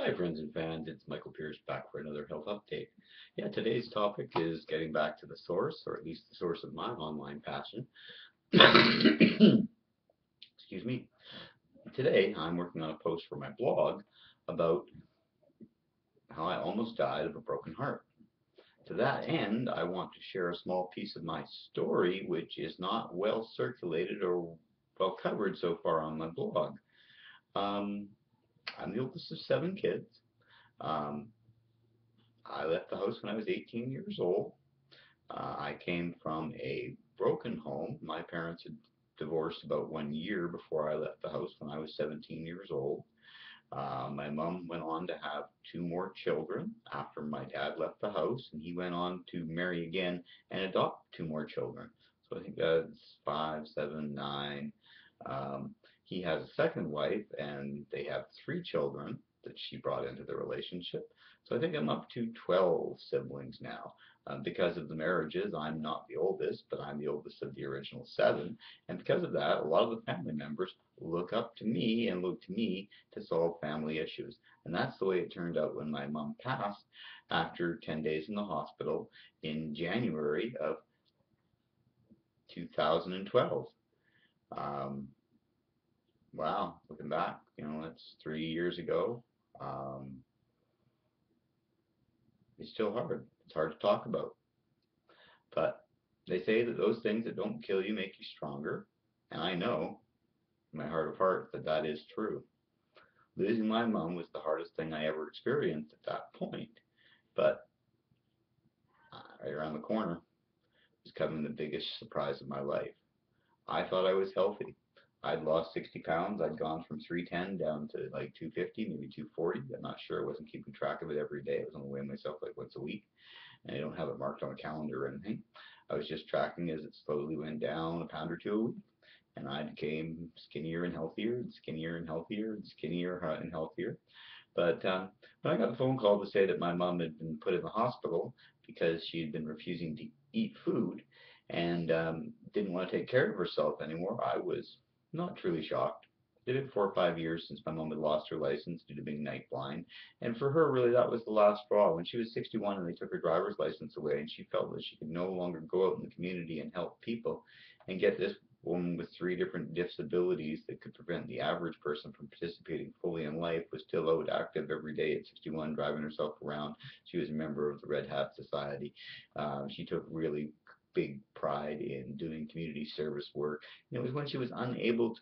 Hi friends and fans, it's Michael Pierce back for another health update. Yeah, today's topic is getting back to the source, or at least the source of my online passion. Excuse me. Today I'm working on a post for my blog about how I almost died of a broken heart. To that end, I want to share a small piece of my story which is not well circulated or well covered so far on my blog. Um, I'm the oldest of seven kids. Um, I left the house when I was 18 years old. I came from a broken home. My parents had divorced about 1 year before I left the house when I was 17 years old. My mom went on to have two more children after my dad left the house, and he went on to marry again and adopt two more children. So I think that's five, seven, nine. Um, he has a second wife, and they have three children that she brought into the relationship. So I think I'm up to 12 siblings now. Because of the marriages, I'm not the oldest, but I'm the oldest of the original seven. And because of that, a lot of the family members look up to me and look to me to solve family issues. And that's the way it turned out when my mom passed after 10 days in the hospital in January of 2012. Um, wow, looking back, that's 3 years ago. Um, it's still hard. It's hard to talk about. But they say that those things that don't kill you make you stronger. And I know in my heart of hearts that that is true. Losing my mom was the hardest thing I ever experienced at that point. But right around the corner was coming the biggest surprise of my life. I thought I was healthy. I'd lost 60 pounds. I'd gone from 310 down to like 250, maybe 240. I'm not sure. I wasn't keeping track of it every day. I was only weighing myself like once a week, and I don't have it marked on a calendar or anything. I was just tracking as it slowly went down a pound or two a week. And I became skinnier and healthier, and skinnier and healthier, and skinnier and healthier. But when I got the phone call to say that my mom had been put in the hospital because she had been refusing to eat food and didn't want to take care of herself anymore, I was not truly shocked. It had been 4 or 5 years since my mom had lost her license due to being night blind, and for her, really, that was the last straw. When she was 61 and they took her driver's license away, and she felt that she could no longer go out in the community and help people, and get this woman with three different disabilities that could prevent the average person from participating fully in life was still out active every day at 61, driving herself around. She was a member of the Red Hat Society. She took really big pride in doing community service work. And it was when she was unable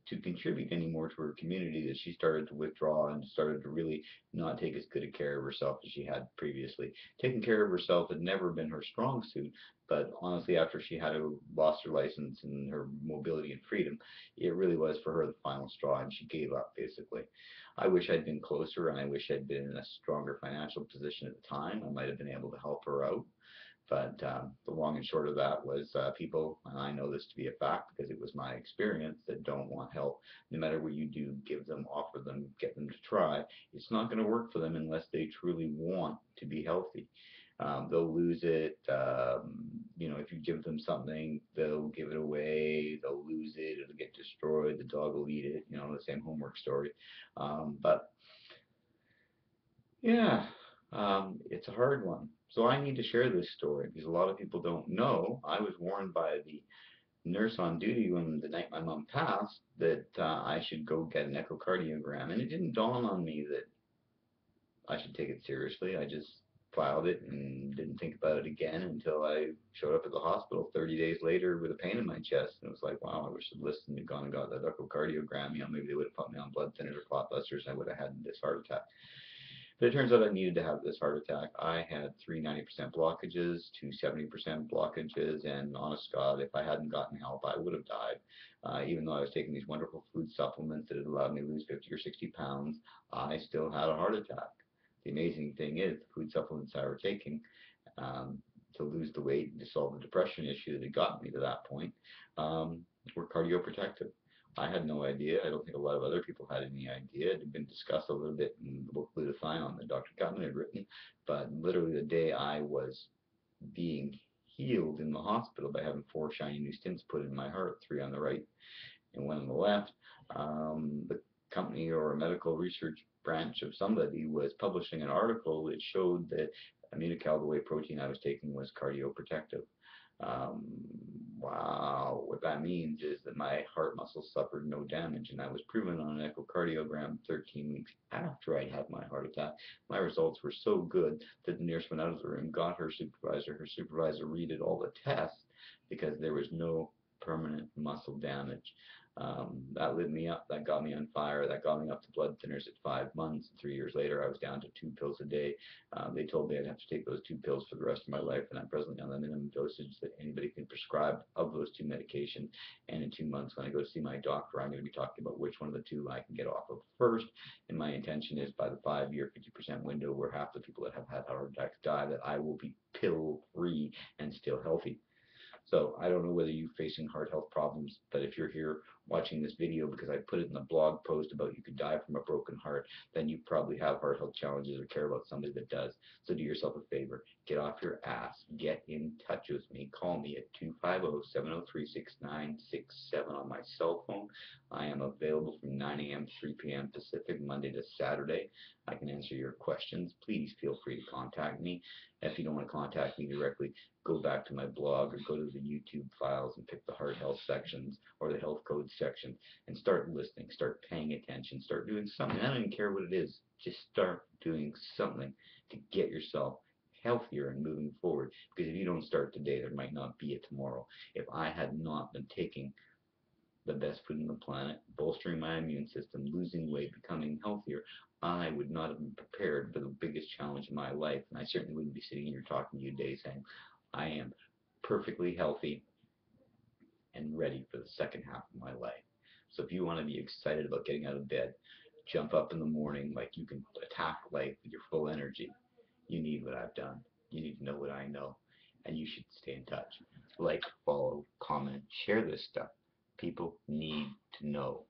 to contribute anymore to her community that she started to withdraw and started to really not take as good a care of herself as she had previously. Taking care of herself had never been her strong suit, but honestly, after she had lost her license and her mobility and freedom, it really was for her the final straw, and she gave up basically. I wish I'd been closer, and I wish I'd been in a stronger financial position at the time. I might have been able to help her out. But the long and short of that was people, and I know this to be a fact because it was my experience, that don't want help. No matter what you do, give them, offer them, get them to try. It's not going to work for them unless they truly want to be healthy. They'll lose it. If you give them something, they'll give it away. They'll lose it. It'll get destroyed. The dog will eat it. The same homework story. But yeah, it's a hard one. So I need to share this story because a lot of people don't know. I was warned by the nurse on duty when the night my mom passed that I should go get an echocardiogram, and it didn't dawn on me that I should take it seriously. I just filed it and didn't think about it again until I showed up at the hospital 30 days later with a pain in my chest. And it was like, wow, I wish I'd listened and gone and got that echocardiogram. Maybe they would have put me on blood thinners or clot busters and I would have had this heart attack. But it turns out I needed to have this heart attack. I had three 90% blockages, two 70% blockages, and honest God, if I hadn't gotten help, I would have died. Even though I was taking these wonderful food supplements that had allowed me to lose 50 or 60 pounds, I still had a heart attack. The amazing thing is, the food supplements I was taking um, to lose the weight and to solve the depression issue that had gotten me to that point were cardioprotective. I had no idea. I don't think a lot of other people had any idea. It had been discussed a little bit in the book Glutathione that Dr. Gutman had written, but literally the day I was being healed in the hospital by having four shiny new stents put in my heart, three on the right and one on the left, the company or a medical research branch of somebody was publishing an article that showed that amino whey protein I was taking was cardioprotective. Um, wow, what that means is that my heart muscles suffered no damage, and that was proven on an echocardiogram 13 weeks after I'd had my heart attack. My results were so good that the nurse went out of the room, got her supervisor. Her supervisor redid all the tests because there was no permanent muscle damage. That lit me up. That got me on fire. That got me up to blood thinners at 5 months. 3 years later, I was down to 2 pills a day. They told me I'd have to take those 2 pills for the rest of my life, and I'm presently on the minimum dosage that anybody can prescribe of those 2 medications. And in 2 months, when I go to see my doctor, I'm going to be talking about which one of the two I can get off of first. And my intention is by the 5-year, 50% window, where half the people that have had heart attacks die, that I will be pill-free and still healthy. So I don't know whether you're facing heart health problems, but if you're here watching this video because I put it in the blog post about you could die from a broken heart, then you probably have heart health challenges or care about somebody that does. So do yourself a favor. Get off your ass. Get in touch with me. Call me at 250-703-6967 on my cell phone. I am available from 9 a.m. to 3 p.m. Pacific, Monday to Saturday. I can answer your questions. Please feel free to contact me. If you don't want to contact me directly, go back to my blog or go to the YouTube files and pick the heart health sections or the health code section and start listening, start paying attention, start doing something. I don't even care what it is. Just start doing something to get yourself healthier and moving forward. Because if you don't start today, there might not be a tomorrow. If I had not been taking the best food on the planet, bolstering my immune system, losing weight, becoming healthier, I would not have been prepared for the biggest challenge in my life. And I certainly wouldn't be sitting here talking to you today saying, I am perfectly healthy and ready for the second half of my life. So if you want to be excited about getting out of bed, jump up in the morning like you can attack life with your full energy, you need what I've done. You need to know what I know. And you should stay in touch. Like, follow, comment, share this stuff. People need to know.